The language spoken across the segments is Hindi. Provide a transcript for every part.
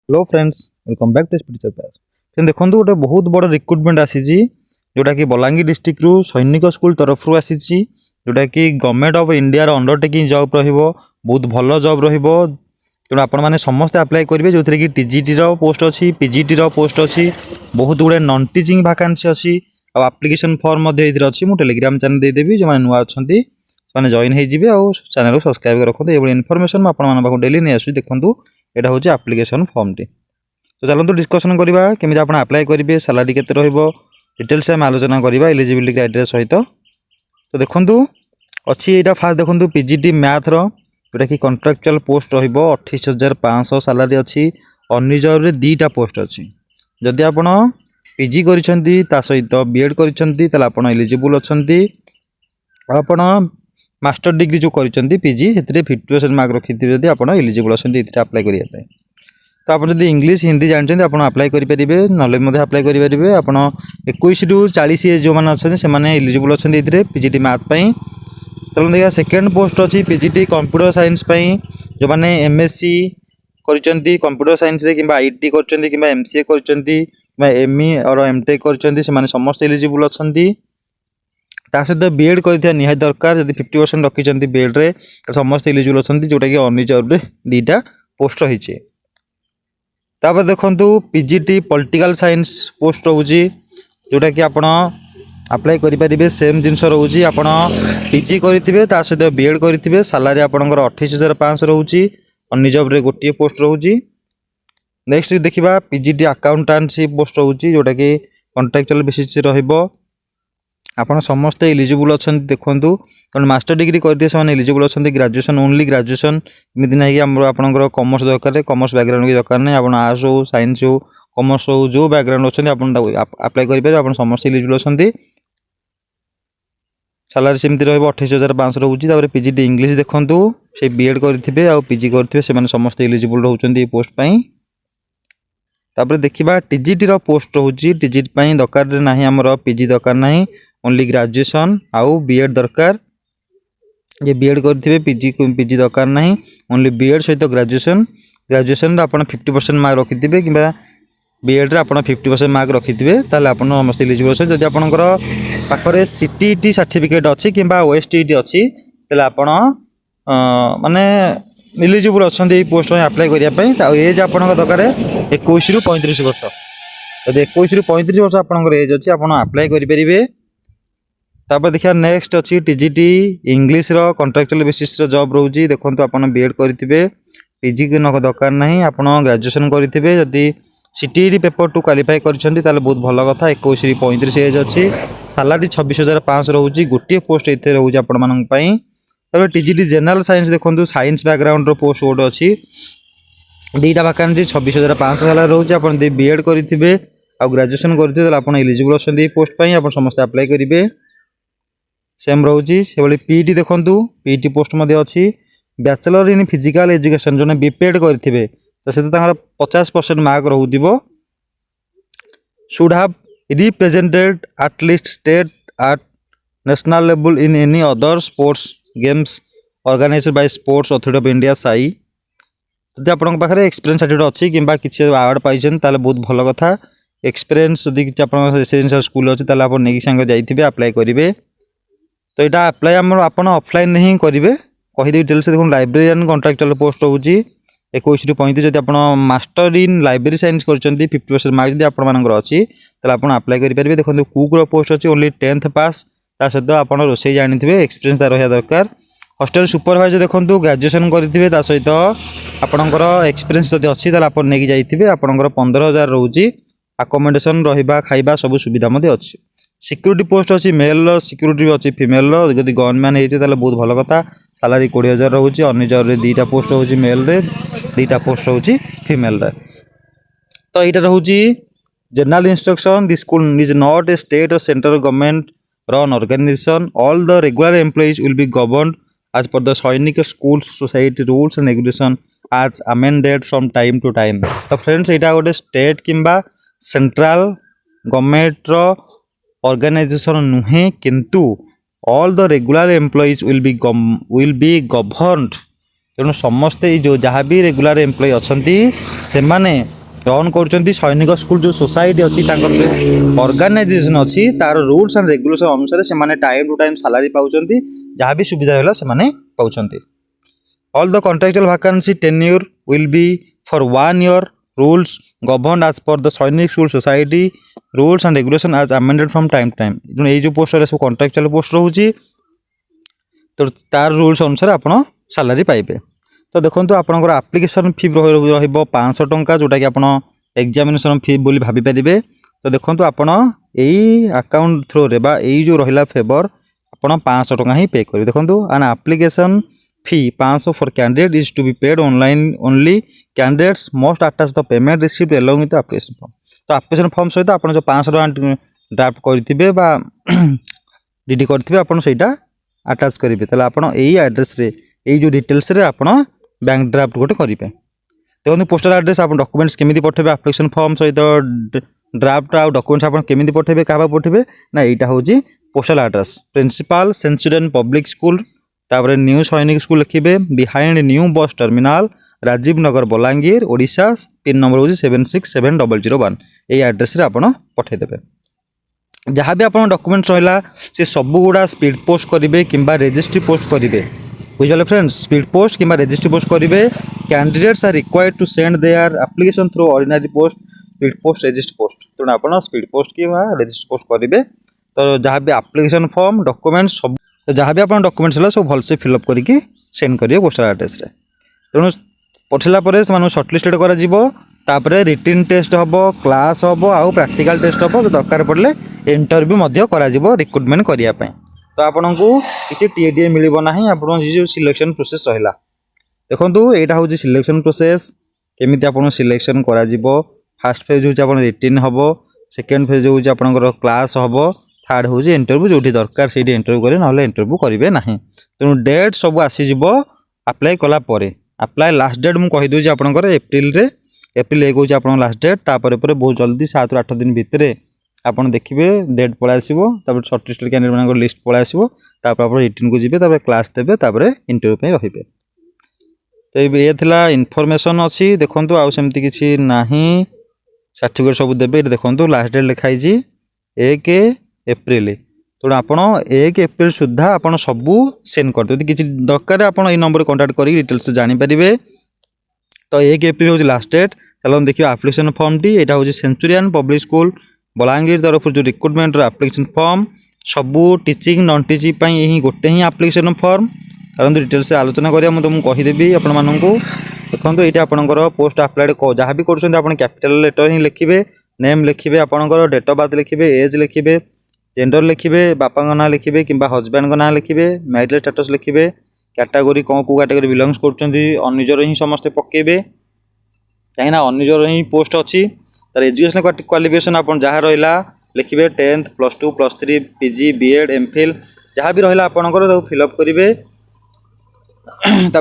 Hello friends, welcome back to teacher class. Friend देखो गोटे बहुत बड़ रिक्रुटमेंट आसी जोटा कि बलांगीर डिस्ट्रिक्ट रु सैनिक स्कूल तरफ आसी जोटा कि government of India undertaking job बहुत भल जॉब तेणु आपण मैंने समस्ते अप्लाई करेंगे जो कि टीजीटी पोस्ट अच्छी पीजीटी पोस्ट अच्छी बहुत गुड़े नॉन टीचिंग वैकेंसी अच्छी आप्लिकेशन फॉर्म अच्छी मुझे टेलीग्राम चैनल देदेवी जो मैंने नुआ अच्छा से जॉइन हो चैनल को सब्सक्राइब रखते ये इनफर्मेशन मुझे डेली नहीं आसूँ देखूँ यहाँ हूँ आप्लिकेशन फॉर्म टी तो चलते डिस्कसन करवा केमी आप अप्लाई करेंगे सालारी के डिटेल्स आम आलोचना करवा एलिजिबिलिटी क्राइटेरिया सहित। तो देखूँ अच्छी यहाँ फास्ट देखूँ पीजीटी मैथ जोटा कि कॉन्ट्रैक्चुअल पोस्ट रही सालारी अच्छी अनरिजर्व दुईटा पोस्ट अच्छी जदि आप पीजी कर सहित बीएड कर एलिजिबल अच्छा आप मास्टर डिग्री जो कर पीजी से 50% मार्क रखिथे जब आप एलिजिबल अच्छा अप्लाई करने। तो आप जब इंग्लीश हिंदी जानते आप अप्लाई करेंगे ना अप्लाई करेंगे आप 21 ରୁ 40 एज जो मैंने अच्छे से एलिजिबल अच्छा पीजीटी मैथ चलो देखिए सेकेंड पोस्ट अच्छी पीजीटी कंप्यूटर साइंस जो मैंने एमएससी कर कंप्यूटर साइंस कि आईटी कर एमसीए कर एमई और एमटेक कर समस्त एलिजिबल अच्छा सहित बीएड कर निहाती दरकार जब 50% रखी बीएड रे समस्त एलिजिबल अच्छा जोटा कि अनरिजर्व दुईटा पोस्ट रही। तापर देखूँ पीजीटी पॉलिटिकल साइंस पोस्ट रोचे जोटा कि आप अप्लाई करेंगे सेम जिनस रोचे आप पीजी करेंगे सहित बीएड करेंगे सालारी आपंकर 28,500 रोचे अनरिजर्व गोटे पोस्ट रोचे। नेक्स्ट देखा पीजीटी अकाउंटेंसी पोस्ट रोचे जोटा कि कॉन्ट्रैक्चुअल बेसिस आपड़ समस्ते एलिजिबल अच्छा देखूँ कारण मास्टर डिग्री करदिए से एलिजिबल अच्छा ग्रेजुएशन ओनली ग्रेजुएशन एमती ना कि आपंकर कॉमर्स दरकार कॉमर्स बैकग्राउंड की दरकार नहीं आप आर्ट्स हो साइंस हो कॉमर्स हो जो बैकग्राउंड अच्छा आप अप्लाई करेंगे आप समस्त एलिजिबल अच्छा सालारी सेमती रही 28,500 रोचे। पीजीटी इंग्लीश देखूँ से बीएड करेंगे आ पीजी करेंगे से समस्त एलिजिबल रोचे पोस्ट तापर देखा टीजीटी पोस्ट रोचे टीजीटी दरकार ना आमर पीजी दरकार ना ओनली ग्रेजुएशन आउ बीएड दरकार ये बीएड करेंगे पीजी दरकार ना ओनली बीएड सहित ग्रेजुएशन आप 50% मार्क रखिथे कि बीएड आप 50% मार्क रखिथे आप समस्त एलिजिबल अच्छे जब आपंकर पाखे सीटीईटी सर्टिफिकेट अच्छी कि ओएसटीईटी अच्छी आप माने एलिजिबल अच्छा पोस्ट में अप्लाई करने एज आप दरकार 21 ରୁ 35 वर्ष जब 21 ରୁ 35 वर्ष आपंकर एज अच्छी आप अप्लाई करेंगे। तापर देखिए नेक्स्ट अच्छी TGT English contractual basis job रोचे देखो आप बीएड करेंगे पीजी दरकार ना आप ग्रेजुएशन करेंगे जदि सीटीईटी पेपर 2 क्वालिफाई कर बहुत भल कथा 21 ରୁ 35 एज अच्छी सालारी 26,500 रोचे गोटे पोस्ट ये रोचे आपण टीजीटी जनरल साइंस देखो साइंस बैकग्राउंड पोस्ट गोटे अच्छी दुईटा वैकेंसी 26,500 सालारी रोचे आप बीएड करेंगे आ ग्रेजुएशन करेंगे आप एलिजिबल अच्छा पोस्ट आप समस्त अप्लाई करेंगे सेम रोचे से भाई पीटी देखूँ पीटी पोस्ट अच्छी बैचलर इन फिजिकल एजुकेशन जो बीपीएड करेंगे तो से 50% मार्क रोक should have represented at least state at national level in any other sports games organised by Sports Authority of India SAI जब आप पाखे एक्सपीरियंस सर्टिफिकेट अच्छी कि किसी अवार्ड पाई बहुत भल कथा एक्सपीरियंस जदि रेसिडेंशियल स्कूल अच्छी आप नहीं सांगे जाइए अप्लाई करेंगे। तो यहाँ अप्लाई आप ऑफलाइन ही करेंगे कहीदेवी डिटेल्स देखो लाइब्रेरियन कॉन्ट्रैक्चुअल पोस्ट रोचे 21 ରୁ 35 जब आप मास्टर इन लाइब्रेरी साइंस कर 50% मार्क जब आपर अच्छी आप अप्लाई करेंगे। देखो कुक पोस्ट अच्छी ओनली 10th पास सहित आप रोसे जानी एक्सपीरियंस रहा दरकार हॉस्टल सुपरवाइजर देखो ग्रेजुएशन करेंगे सहित आपंकर एक्सपीरियंस जब अच्छी आप नहीं जाइए आपंकर 15,000 रोचे अकोमोडेशन रहा खाଇବା सब सुविधा अच्छी सिक्यूरीटी पोस्ट अच्छी मेल सिक्यूरीटी अच्छी फिमेल जब गनमैन होते बहुत भल कथा सालारी 20,000 रोचे अनरिजर्व दुईटा पोस्ट रोचे मेल दुईटा पोस्ट रोचे फिमेल। तो यहाँ रोचे general instruction this school is not a state और central government run organisation all the regular employees will be governed as per the Sainik school society rules and regulation as amended from time to time। तो फ्रेंड्स यहाँ गोटे स्टेट किंबा सेंट्रल गवर्नमेंट रो ऑर्गेनाइजेशन नुहे किंतु all the regular employees will be governed तेणु समस्ते जो जहाँ भी रेगुलर एम्प्लॉय अच्छा से रन कर सैनिक स्कूल जो सोसाइटी अच्छी ऑर्गेनाइजेशन अच्छी तार रूल्स एंड रेगुलेशन अनुसार से माने टाइम टू टाइम सैलरी पाउछ जहाँ भी सुविधा है से पाउछ all the contractual vacancy tenure will be for 1 year rules governed as per the Sainik school society rules and regulation as amended from time to time ये जो पोस्ट सब कॉन्ट्रैक्चुअल पोस्ट रोचे तो तार रूल्स अनुसार आप सैलरी पाइबे। तो देखो आपंकर आप्लिकेसन फी रही टंका जोटा कि आप एग्जामिनेशन फी बोली भाभी पारे। तो देखो आपड़ यही अकाउंट थ्रो रे बा यही जो रहा फेवर आप 500 टंका ही पे करेंगे। देखो an application fee 500 for candidate is to be paid online only candidates must attach the payment received along with application form. तो एप्लिकेशन फॉर्म सहित आप जो 500 टंका ड्राफ्ट करेंगे डीडी करेंगे आपटा अटैच करेंगे तेल आप एड्रेस यही जो डिटेल्स आप बैंक ड्राफ्ट गोटे करेंगे। देखो पोस्टल एड्रेस आप डॉक्यूमेंट्स केमी पठेबे एप्लिकेशन फॉर्म सहित ड्राफ्ट आ डॉक्यूमेंट्स आप केमी पठेबे क्या पठेबे ना यहाँ हूँ postal address principal centurion public school तापर न्यू सैनिक स्कूल लिखे behind new bus terminal Rajiv Nagar Balangir Odisha pin number हूँ 767001 यही एड्रेस आप पठेदेवे। जहाँ भी आप डॉक्यूमेंट्स रहा से सबू गुड़ा स्पीड पोस्ट करेंगे कि रजिस्ट्री पोस्ट करेंगे बुझे फ्रेंड्स स्पीड पोस्ट कि रजिस्ट्री पोस्ट करेंगे। Candidates are required to send their application through ordinary post speed post registry post तेणु आप स्पीड पोस्ट कि रजिस्ट्री पोस्ट करेंगे। तो जहाँ भी एप्लिकेशन फॉर्म डॉक्यूमेंट्स सब तो जहाँ भी आप डॉक्यूमेंट्स है सब भलसे फिलअप करके सेंड करेंगे पोस्टल एड्रेस तेणु पठेला से सर्टलिस्टेड कर रिटिन टेस्ट हम क्लास हम आउ प्रैक्टिकल टेस्ट हम दरकार पड़े इंटरव्यू करा रिक्रुटमेंट करने। तो आपन को किसी टीए मिलना ना आप जो सिलेक्शन प्रोसेस रहा देखो यहाँ हूँ सिलेक्शन प्रोसेस केमी आप सिलेक्शन करा फास्ट फेज हूँ रिटिन हम सेकेंड फेज हूँ आपंकर क्लास हम थर्ड हूँ इंटरव्यू जो दरकार से इंटरव्यू करें ना इंटरव्यू करेंगे ना। तेणु डेट सब आसीज अप्लाई कलापर अप्लाई लास्ट डेट मुझे कहीदे आपंकर एप्रिल 1 हूँ आप लास्ट डेट तापर बहुत जल्दी 7 ରୁ 8 दिन भितर आप देखिए डेट पलि आसो सर्टलिस्टेड कैंडिडेट मान लिस्ट पलि आसो आप रिटर्न को जी क्लास देते इंटरव्यू रे। तो ये थी इनफॉरमेशन अच्छी देखो आमती किसी ना सर्टिफिकेट सब देते देखो लास्ट डेट लिखाई 1 एप्रिल तेणु आप 1 एप्रिल सुधा आप सबू सेंड करते किसी दरकार आप नंबर कंटाक्ट कर डिटेल्स जानीपारे। तो 1 एप्रिल हूँ लास्ट डेट चलो देखिए एप्लिकेशन फॉर्म टी यहाँ हूँ सेंचुरियन पब्लिक स्कूल बलांगीर तरफ जो रिक्रुटमेंट एप्लिकेशन फॉर्म सबू टीचिंग नॉन टीचिंग यही गोटे ही एप्लिकेशन फॉर्म चलो डिटेल्स आलोचना करिया मुझे तुमको कहीदेवी आपण मानू। देखो ये आपंकर पोस्ट अप्लाइड जहाँ भी कर कैपिटल लेटर ही लिखे नेम लिखे आपंकर डेट ऑफ बर्थ लिखे एज लिखे जेंडर लिखे बापा ना लिखे कि हजबैंड ना लिखे मैरिटल स्टेटस लिखे कैटेगोरी कौन को कैटेगोरी बिलंग्स कर ही समस्ते पकेबे कहीं अनिजर ही पोस्ट अच्छी तार एजुकेशन क्वालिफिकेशन आप जहाँ रहा लिखे 10th +2 +3 PG BEd MPhil जहाँ भी रहा आपंकर फिलअप करेंगे।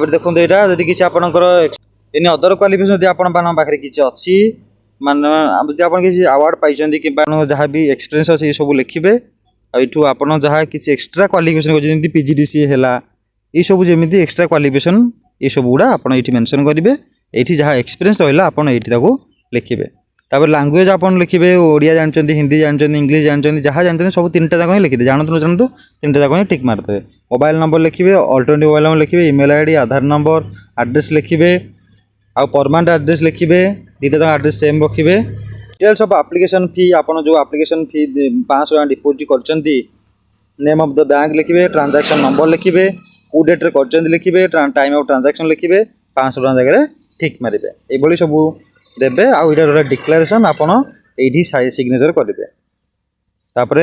देखो यहाँ जब किसी आपंकर इन अदर क्वालिफिकेशन यदि आपरे किसी अच्छी मान जब आप किसी अवार्ड पाई कि जहाँ भी एक्सपीरियंस अच्छी सब लिखे आठू आप जहाँ किसी एक्सट्रा क्वालिफिकेशन जमी PGDCA है ये सब जमी एक्सट्रा क्वालिफिकेशन ये सब गुड़ा आप मेंशन करेंगे ये जहाँ एक्सपीरियंस रहा आपड़ ये लिखे। तापर लैंग्वेज आप लिखे ओडिया जानते हिंदी जानते इंग्लिश जानते जहाँ जानते सब 3टा जाक ही लिखिदे जानते न जानतु 3टा जाक ही टिक मारदेवे। मोबाइल नंबर लिखे अल्टरनेटिव मोबाइल नंबर लिखे ईमेल आईडी आधार नंबर एड्रेस लिखे आ परमानेंट एड्रेस लिखे 2टा जाक एड्रेस सेम रखिए। डिटेल्स ऑफ एप्लिकेशन फी आप जो एप्लिकेशन फी 500 टका डिपोजिट कर नेम ऑफ द बैंक लिखे ट्रांजैक्शन नंबर लिखे कौ डेट रे कर लिखे टाइम ऑफ ट्रांजैक्शन लिखे 500 टका जगह ठीक मारे ये सब देवे आउटा डिक्लेरेशन आपड़ ये सिग्नेचर करेंगे। तापर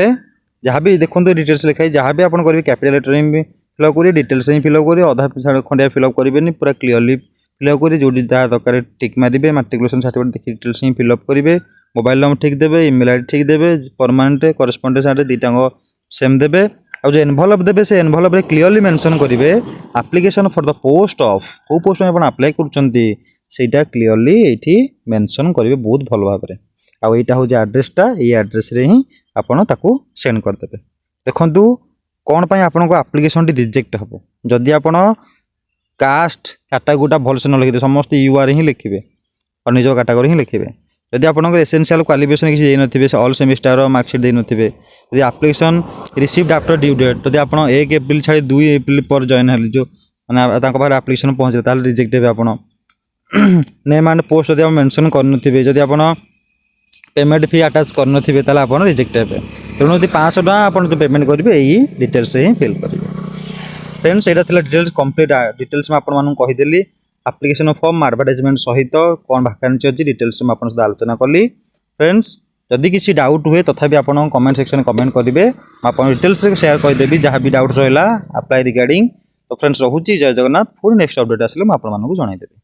जहाँ भी देखो डिटेल्स लिखाई जहाँ भी आप करेंगे कैपिटल लेटर ही फिलअप करेंगे डिटेल्स ही फिलअप करेंगे अधा खंडिया फिलअप करेंगे पूरा क्लीयरली फिलअप करेंगे जो जहाँ दरकार टिक मारे मैट्रिकुलेशन सर्टिफिकेट देखिए डिटेल्स ही फिलअप करेंगे मोबाइल नंबर ठीक देवे ईमेल आईडी ठीक देवे परमानेंट करस्पॉन्डेंस आईडी 2टांग सेम देवे और जो एनवलप देवे से एनवलप क्लीयरली मेंशन करेंगे application for the post of कौ पोस्ट में आप अप्लाई करा क्लीयरली ये मेंशन करेंगे बहुत भल भाव में आईटा हूँ एड्रेसटा ये एड्रेस रे ही आपड़ सेंड करदे। देखु कौन पर आपन को एप्लिकेशन रिजेक्ट हम जदि आप कास्ट कैटेगोरीटा भलसे न लिखिए समस्त यूआर ही लिखे और निज कैटेगोरी ही लिखे जदि आपंकर एसेंशियल क्वालिफिकेशन किसी देनथे ऑल सेमिस्टर मार्कसीट देनथे यदि application received after due date जदि आप 1 एप्रिल छाड़ी 2 एप्रिल पर जॉइन हेल्ले जो मैंने पाखे एप्लिकेशन पहुँचे ताल रिजेक्ट हे आप नेम एंड पोस्ट जब मेंशन कर जदि आप पेमेंट फी अटाच कर आप रिजेक्ट हे तेणु यदि 500 टका आप पेमेंट करेंगे यही डिटेल्स ही फिल करेंगे फ्रेंड्स यहाँ था डिटेल्स कंप्लीट डिटेल्स में आपदेली एप्लिकेशन फॉर्म एडवर्टाइजमेंट सहित कौन वैकेंसी अच्छी डिटेल्स में आप आलोचना कली फ्रेंड्स जदि किसी डाउट हुए तथापि आप कमेंट सेक्शन में कमेंट करेंगे आप डिटेल्स शेयर करदेवी जहाँ भी डाउट रहा अप्लाई रिगार्डिंग तो फ्रेंड्स रोचे जय जगन्नाथ पुणी नेक्स्ट अपडेट आसिले मुझे आपको जनईदेवी।